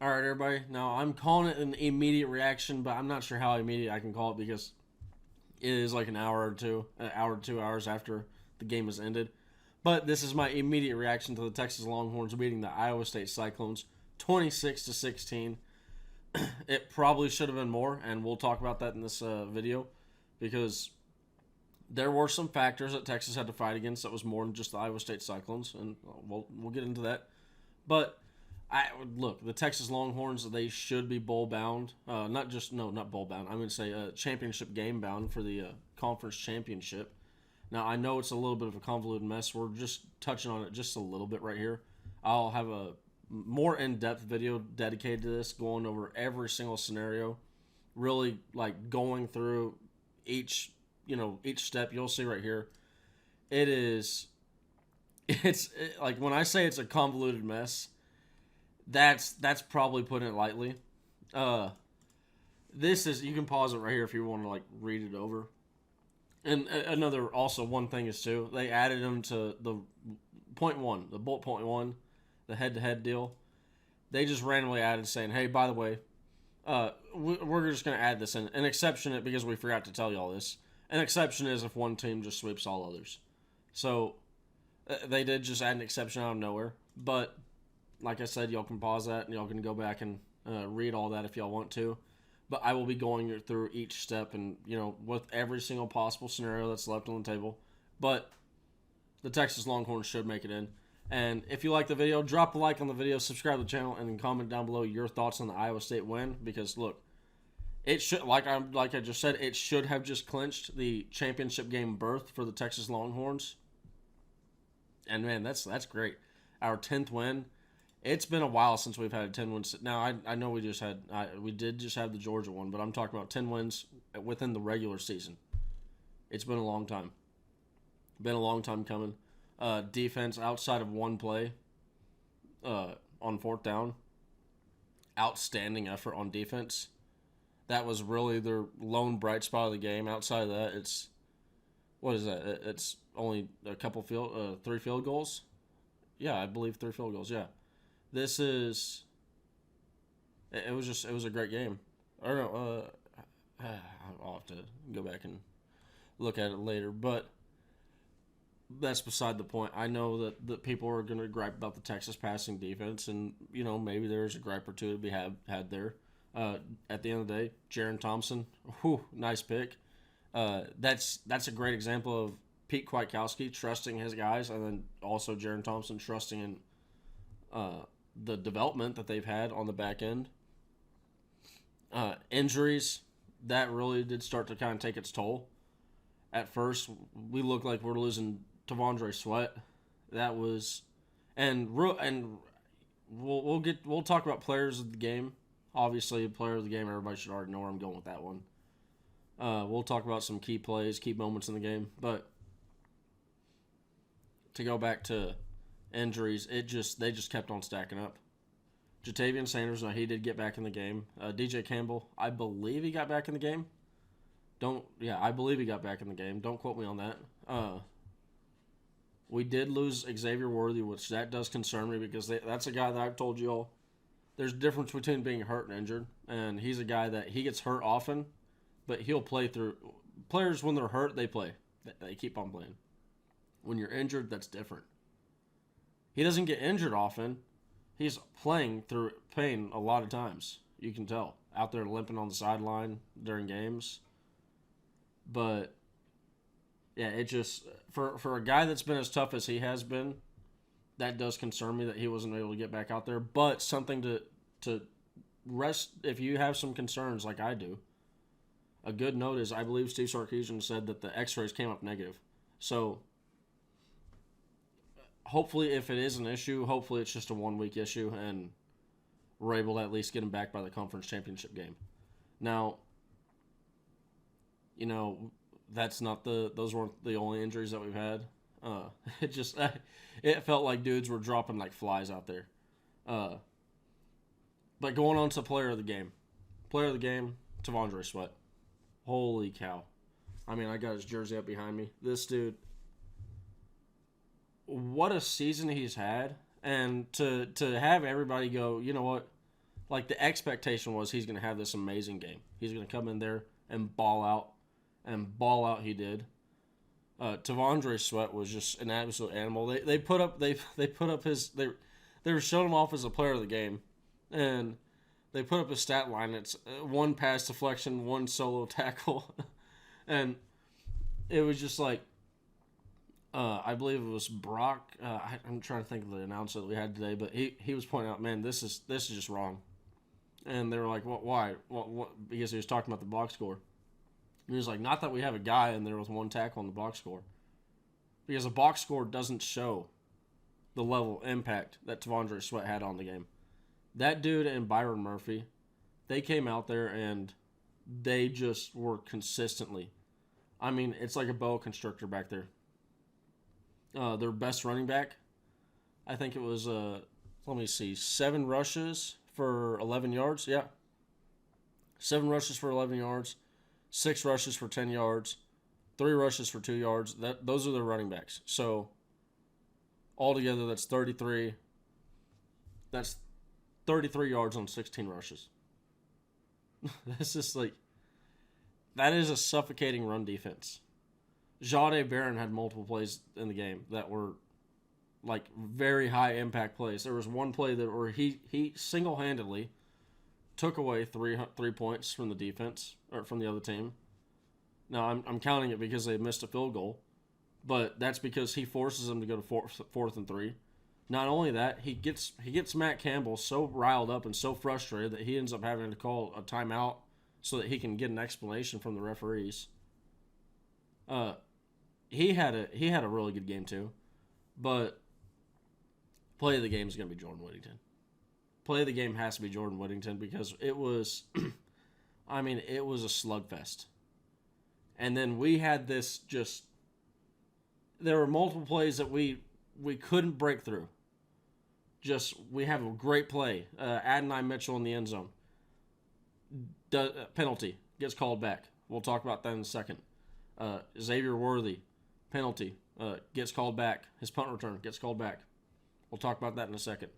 All right, everybody. Now I'm calling it an immediate reaction, but I'm not sure how immediate I can call it because it is like an hour to 2 hours after the game has ended. But this is my immediate reaction to the Texas Longhorns beating the Iowa State Cyclones 26-16. It probably should have been more, and we'll talk about that in this video because there were some factors that Texas had to fight against that was more than just the Iowa State Cyclones, and we'll get into that. But I look, the Texas Longhorns, they should be bowl bound. Not bowl bound. I'm going to say championship game bound for the conference championship. Now I know it's a little bit of a convoluted mess. We're just touching on it just a little bit right here. I'll have a more in-depth video dedicated to this, going over every single scenario, really like going through each step. You'll see right here. It is. Like when I say it's a convoluted mess, that's probably putting it lightly. Uh, this is, you can pause it right here if you want to like read it over. And another also one thing is too, they added them to the point one, the bullet point one, the head to head deal. They just randomly added saying, hey, by the way, we're just going to add this in. An exception, because we forgot to tell you all this. An exception is if one team just sweeps all others. So they did just add an exception out of nowhere. But like I said, y'all can pause that and y'all can go back and read all that if y'all want to. But I will be going through each step and, with every single possible scenario that's left on the table. But the Texas Longhorns should make it in. And if you like the video, drop a like on the video, subscribe to the channel, and comment down below your thoughts on the Iowa State win. Because look, it should, like I just said, it should have just clinched the championship game berth for the Texas Longhorns. And man, that's great. Our 10th win. It's been a while since we've had 10 wins. Now I know we did just have the Georgia one, but I'm talking about 10 wins within the regular season. It's been a long time. Been a long time coming. Defense outside of one play on fourth down. Outstanding effort on defense. That was really their lone bright spot of the game. Outside of that, what is that? It's only a couple three field goals. Yeah, I believe 3 field goals. Yeah, this is. It was a great game. I don't know. I'll have to go back and look at it later, but that's beside the point. I know that people are going to gripe about the Texas passing defense, and maybe there's a gripe or two to be had there. At the end of the day, Jaron Thompson, nice pick. That's a great example of Pete Kwiatkowski trusting his guys, and then also Jaron Thompson trusting in the development that they've had on the back end. Injuries, that really did start to kind of take its toll. At first, we looked like we're losing T'Vondre Sweat. That was, and we'll talk about players of the game. Obviously, player of the game, everybody should already know where I'm going with that one. We'll talk about some key plays, key moments in the game, but to go back to injuries, they just kept on stacking up. Jatavian Sanders, he did get back in the game. DJ Campbell, I believe he got back in the game. I believe he got back in the game. Don't quote me on that. We did lose Xavier Worthy, which that does concern me because that's a guy that I've told you all. There's a difference between being hurt and injured, and he's a guy that he gets hurt often, but he'll play through. Players, when they're hurt, they play. They keep on playing. When you're injured, that's different. He doesn't get injured often. He's playing through pain a lot of times. You can tell. Out there limping on the sideline during games. But yeah, it just for a guy that's been as tough as he has been, that does concern me that he wasn't able to get back out there. But something to rest if you have some concerns like I do. A good note is I believe Steve Sarkisian said that the X-rays came up negative. So hopefully, if it is an issue, hopefully it's just a 1-week issue and we're able to at least get him back by the conference championship game. Now, those weren't the only injuries that we've had. It felt like dudes were dropping like flies out there. But going on to player of the game. Player of the game, T'Vondre Sweat. Holy cow. I mean, I got his jersey up behind me. This dude, what a season he's had. And to have everybody go, you know what, Like, the expectation was he's going to have this amazing game. He's going to come in there and ball out. And ball out he did. T'Vondre Sweat was just an absolute animal. They put up his they were showing him off as a player of the game, and they put up his stat line. It's one pass deflection, one solo tackle, and it was just like I believe it was Brock. I'm trying to think of the announcer that we had today, but he was pointing out, man, this is just wrong, and they were like, what? Why? What? Because he was talking about the box score. And he was like, not that we have a guy in there with one tackle on the box score. Because a box score doesn't show the level of impact that T'Vondre Sweat had on the game. That dude and Byron Murphy, they came out there and they just were consistently. I mean, it's like a boa constrictor back there. Their best running back, I think it was, let me see, 7 rushes for 11 yards. Yeah. 7 rushes for 11 yards. 6 rushes for 10 yards, 3 rushes for 2 yards. Those are the running backs. So altogether, that's 33. That's 33 yards on 16 rushes. That's just like, that is a suffocating run defense. Jahdae Barron had multiple plays in the game that were like very high impact plays. There was one play where he single-handedly took away three points from the defense, or from the other team. Now, I'm counting it because they missed a field goal, but that's because he forces them to go to fourth and 3. Not only that, he gets Matt Campbell so riled up and so frustrated that he ends up having to call a timeout so that he can get an explanation from the referees. He had a really good game too, but play of the game is going to be Jordan Whittington. Play of the game has to be Jordan Whittington because it was, I mean, it was a slugfest. And then we had this just, there were multiple plays that we couldn't break through. Just, we have a great play. Adonai Mitchell in the end zone. Penalty. Gets called back. We'll talk about that in a second. Xavier Worthy. Penalty. Gets called back. His punt return gets called back. We'll talk about that in a second.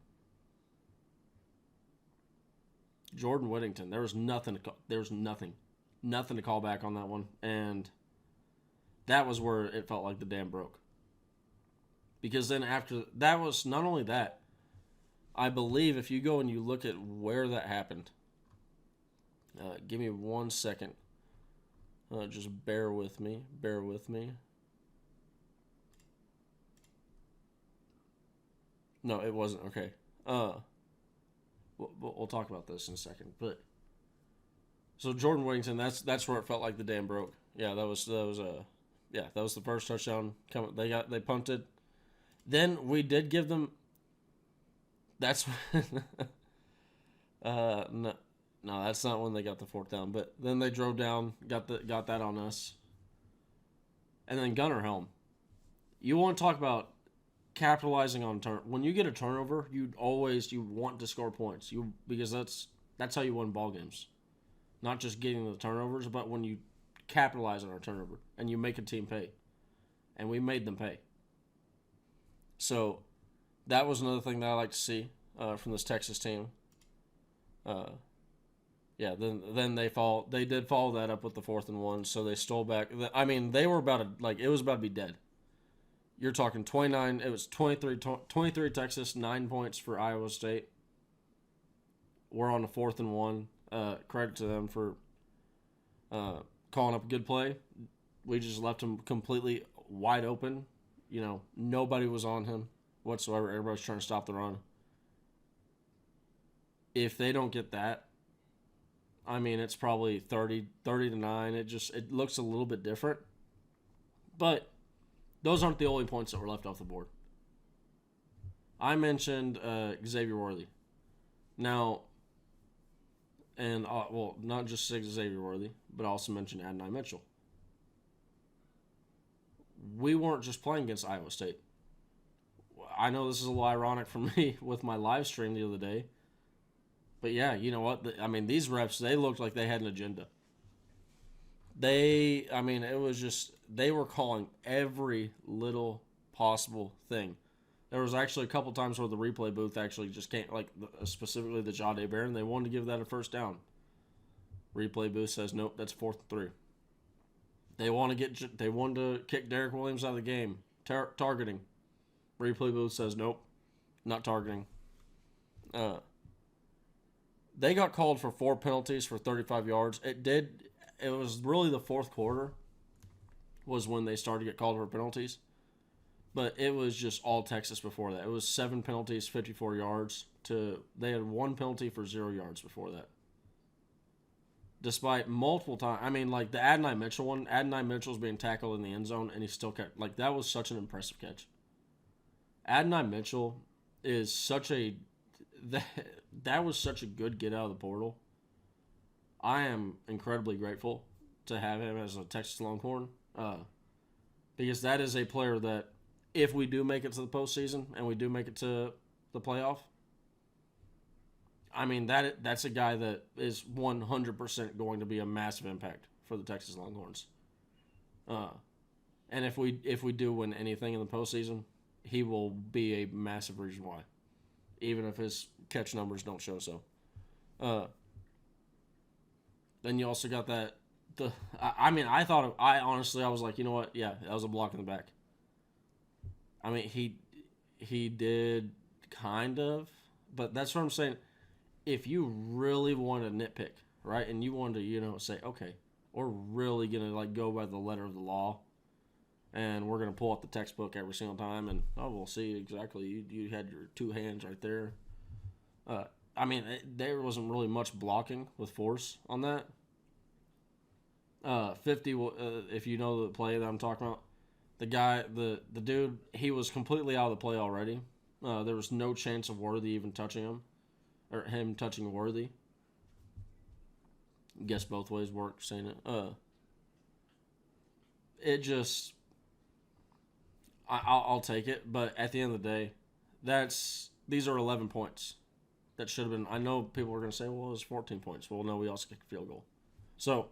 Jordan Whittington, there was nothing to call back on that one, and that was where it felt like the dam broke. Because then after that was not only that, I believe if you go and you look at where that happened, give me 1 second. Just bear with me. No, it wasn't. Okay. We'll talk about this in a second. But so Jordan Whittington, that's where it felt like the dam broke. Yeah, that was the first touchdown. They punted. Then we did give them. That's no, that's not when they got the 4th down. But then they drove down, got that on us. And then Gunnar Helm. You want to talk about capitalizing on when you get a turnover, you want to score points. Because that's how you win ball games. Not just getting the turnovers, but when you capitalize on our turnover and you make a team pay. And we made them pay. So that was another thing that I like to see from this Texas team. Then they did follow that up with the 4th and 1, so they stole back. I mean, they were it was about to be dead. You're talking 29, it was 23 Texas, 9 points for Iowa State. We're on the 4th and 1. Credit to them for calling up a good play. We just left him completely wide open. Nobody was on him whatsoever. Everybody's trying to stop the run. If they don't get that, I mean, it's probably 30 to 9. It looks a little bit different. But those aren't the only points that were left off the board. I mentioned Xavier Worthy. Now, and not just Xavier Worthy, but I also mentioned Adonai Mitchell. We weren't just playing against Iowa State. I know this is a little ironic for me with my live stream the other day. But yeah, you know what? These refs, they looked like they had an agenda. It was just, they were calling every little possible thing There was actually a couple times where the replay booth actually just can't, like specifically the Jade Barron, they wanted to give that a first down. Replay booth says nope, that's 4th and 3. They wanted to kick Derek Williams out of the game. Targeting. Replay booth says nope, not targeting. They got called for 4 penalties for 35 yards. It was really the fourth quarter was when they started to get called for penalties. But it was just all Texas before that. It was 7 penalties, 54 yards. They had 1 penalty for 0 yards before that. Despite multiple times. I mean, like the Adonai Mitchell one. Adonai Mitchell's being tackled in the end zone, and he still kept. Like, that was such an impressive catch. Adonai Mitchell is such a. That was such a good get out of the portal. I am incredibly grateful to have him as a Texas Longhorn. Because that is a player that, if we do make it to the postseason and we do make it to the playoff, I mean, that's a guy that is 100% going to be a massive impact for the Texas Longhorns. And if we do win anything in the postseason, he will be a massive reason why, even if his catch numbers don't show so. Then you also got that. I was like, you know what? Yeah, that was a block in the back. I mean, he did kind of, but that's what I'm saying. If you really want to nitpick, right, and you want to, say, okay, we're really going to, like, go by the letter of the law, and we're going to pull out the textbook every single time, and, we'll see exactly. You had your 2 hands right there. I mean, there wasn't really much blocking with force on that. 50, if you know the play that I'm talking about, the guy, the dude, he was completely out of the play already. There was no chance of Worthy even touching him. Or him touching Worthy. Guess both ways work saying it. It just, I'll take it, but at the end of the day, these are 11 points. That should have been. I know people are going to say, well, it was 14 points. Well, no, we also kicked a field goal. So,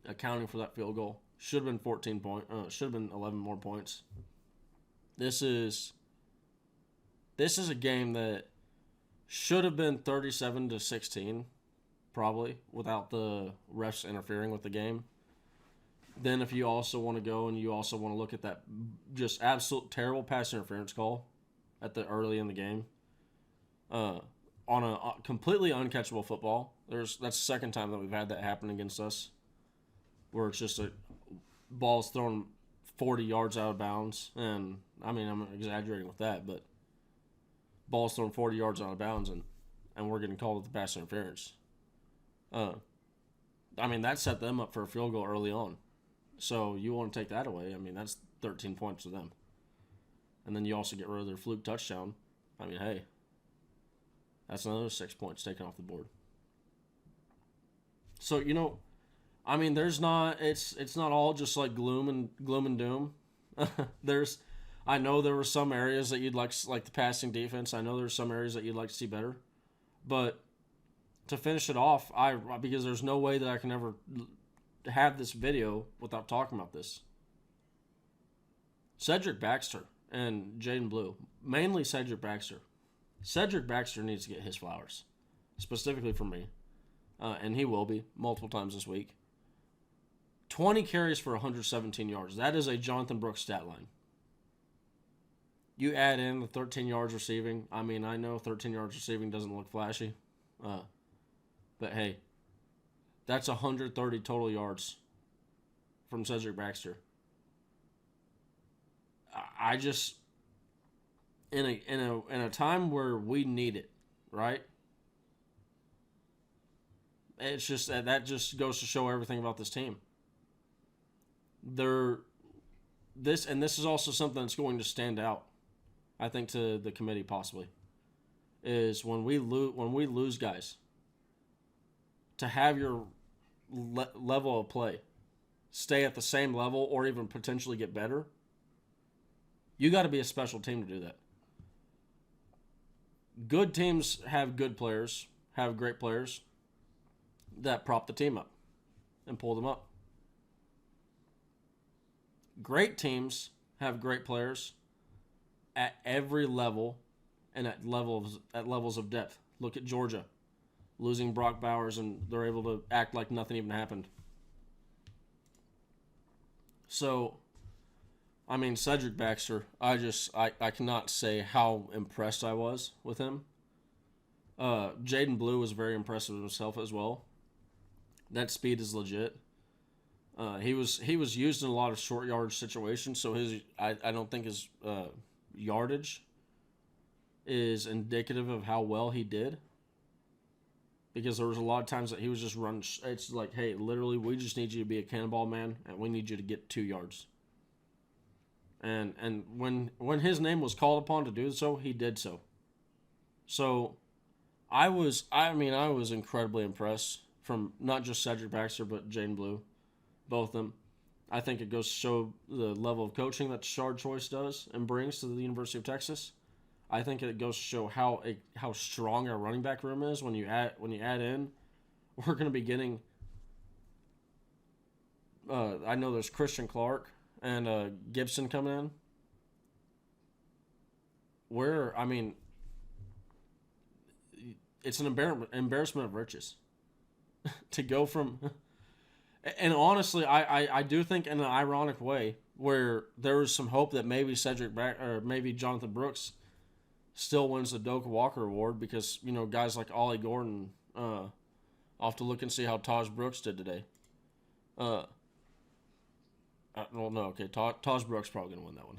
accounting for that field goal, should have been 14 points. Should have been 11 more points. This is a game that should have been 37-16, probably, without the refs interfering with the game. Then if you also want to go and you also want to look at that just absolute terrible pass interference call at the early in the game, on a completely uncatchable football. That's the second time that we've had that happen against us, where it's just a ball's thrown 40 yards out of bounds. And, I mean, I'm exaggerating with that, but ball's thrown 40 yards out of bounds, and we're getting called with the pass interference. I mean, that set them up for a field goal early on. So you want to take that away, I mean, that's 13 points to them. And then you also get rid of their fluke touchdown. I mean, hey, that's another 6 points taken off the board. So, I mean, it's not all just like gloom and doom. I know there were some areas that you'd like the passing defense. I know there's some areas that you'd like to see better. But to finish it off, because there's no way that I can ever have this video without talking about this. Cedric Baxter and Jaden Blue, mainly Cedric Baxter. Cedric Baxter needs to get his flowers, specifically from me, and he will be multiple times this week. 20 carries for 117 yards. That is a Jonathan Brooks stat line. You add in the 13 yards receiving. I mean, I know 13 yards receiving doesn't look flashy, but hey, that's 130 total yards from Cedric Baxter. I just, in a time where we need it, right? It's just that just goes to show everything about this team. This is also something that's going to stand out, I think, to the committee possibly, is when we lose guys, to have your level of play stay at the same level or even potentially get better, you got to be a special team to do that. Good teams have good players, have great players that prop the team up and pull them up. Great teams have great players at every level and at levels of depth. Look at Georgia losing Brock Bowers, and they're able to act like nothing even happened. So, I mean, Cedric Baxter, I cannot say how impressed I was with him. Jaden Blue was very impressive himself as well. That speed is legit. He was used in a lot of short yardage situations, so I don't think his yardage is indicative of how well he did. Because there was a lot of times that he was just running. It's like, hey, literally, we just need you to be a cannonball man, and we need you to get 2 yards. And when his name was called upon to do so, he did so. So I was incredibly impressed from not just Cedric Baxter but Jaden Blue, both of them. I think it goes to show the level of coaching that Shard Choice does and brings to the University of Texas. I think it goes to show how strong our running back room is when you add in. We're going to be getting. I know there's Christian Clark and Gibson coming in. It's an embarrassment of riches to go from. And honestly, I do think in an ironic way where there was some hope that maybe maybe Jonathan Brooks still wins the Doak Walker Award because, guys like Ollie Gordon, I'll have to look and see how Taj Brooks did today. Well, no, okay, Taj Brooks probably going to win that one.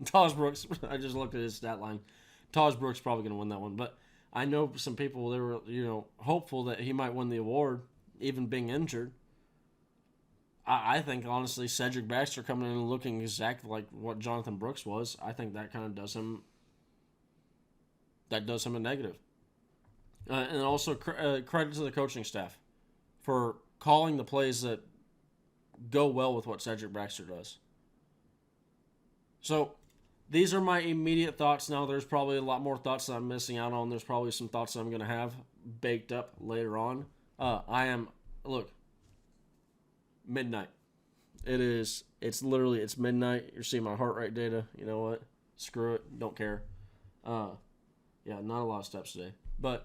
Taj Brooks, I just looked at his stat line. Taj Brooks probably going to win that one. But I know some people, they were, hopeful that he might win the award, even being injured. I think, honestly, Cedric Baxter coming in and looking exactly like what Jonathan Brooks was, I think that kind of does him a negative. And also credit to the coaching staff for calling the plays that go well with what Cedric Baxter does. So these are my immediate thoughts. Now there's probably a lot more thoughts that I'm missing out on. There's probably some thoughts that I'm going to have baked up later on. Midnight. It's midnight. You're seeing my heart rate data. You know what? Screw it. Don't care. Yeah, not a lot of steps today. But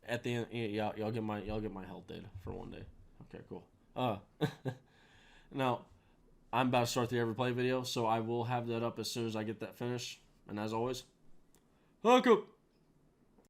at the end, y'all get my health data for one day. Okay, cool. Now, I'm about to start the Every Play video, so I will have that up as soon as I get that finished. And as always, hook up.